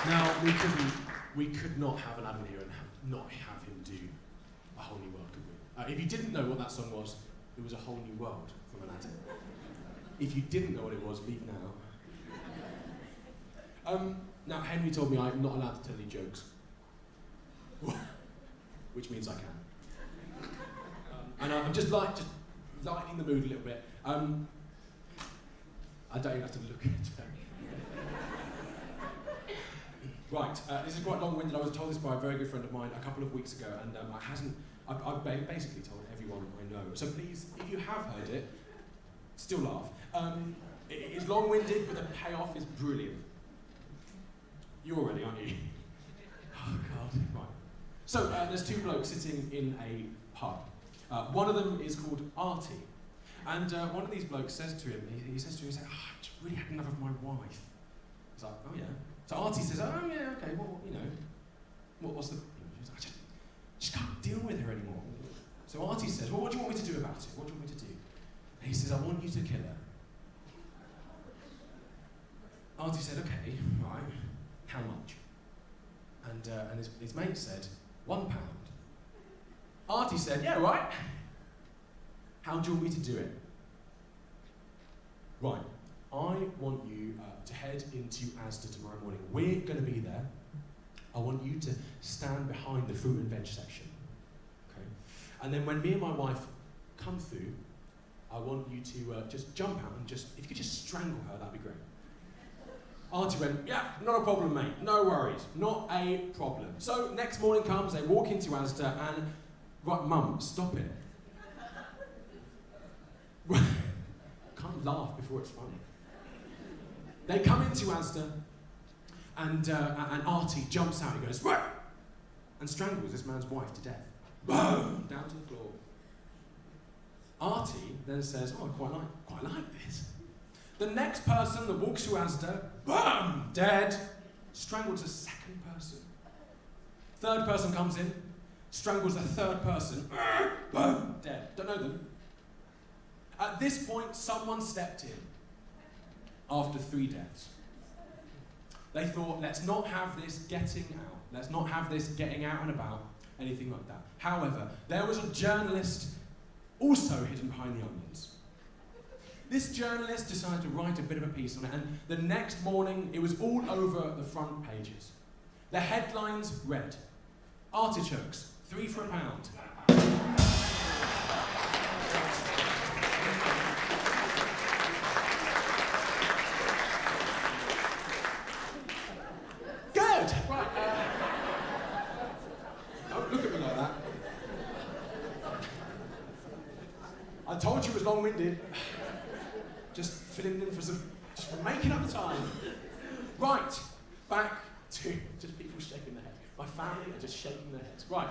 Now, we could not have an Adam here and not have him do A Whole New World, could we? If you didn't know what that song was, it was A Whole New World from Aladdin. If you didn't know what it was, leave now. Now, Henry told me I'm not allowed to tell any jokes. Which means I can. And I'm just lightening the mood a little bit. I don't even have to look at it. Right, this is quite long-winded. I was told this by a very good friend of mine a couple of weeks ago, and I've basically told everyone I know. So please, if you have heard it, still laugh. It's long-winded, but the payoff is brilliant. You're ready, aren't you? Oh, God. Right. So there's two blokes sitting in a pub. One of them is called Artie. And one of these blokes says to him, he says, oh, I just really had enough of my wife. He's like, oh, yeah. So Artie says, oh, yeah, okay, well, you know, what's the problem? He's like, I just can't deal with her anymore. So Artie says, well, what do you want me to do about it? What do you want me to do? And he says, I want you to kill her. Artie said, okay, right, how much? And his mate said, £1. Artie said, yeah, right. How do you want me to do it? Right, I want you to head into Asda tomorrow morning. We're going to be there. I want you to stand behind the fruit and veg section. Okay? And then when me and my wife come through, I want you to just jump out and if you could just strangle her, that'd be great. Artie went, yeah, not a problem, mate. No worries. Not a problem. So next morning comes, they walk into Asda and, right, Mum, stop it. Can't laugh before it's funny. They come into Asda and Artie jumps out, he goes, Wah! And strangles this man's wife to death. Boom! Down to the floor. Artie then says, oh, I quite like this. The next person that walks through Asda, boom! Dead. Strangles a second person. Third person comes in, strangles the third person, boom! Dead. Don't know them. At this point, someone stepped in after 3 deaths. They thought, let's not have this getting out. Let's not have this getting out and about, anything like that. However, there was a journalist also hidden behind the onions. This journalist decided to write a bit of a piece on it, and the next morning, it was all over the front pages. The headlines read, artichokes, 3 for £1. Right, don't look at me like that. I told you it was long-winded. Just filling in just for making up the time. Right, back to just people shaking their heads. My family are just shaking their heads. Right.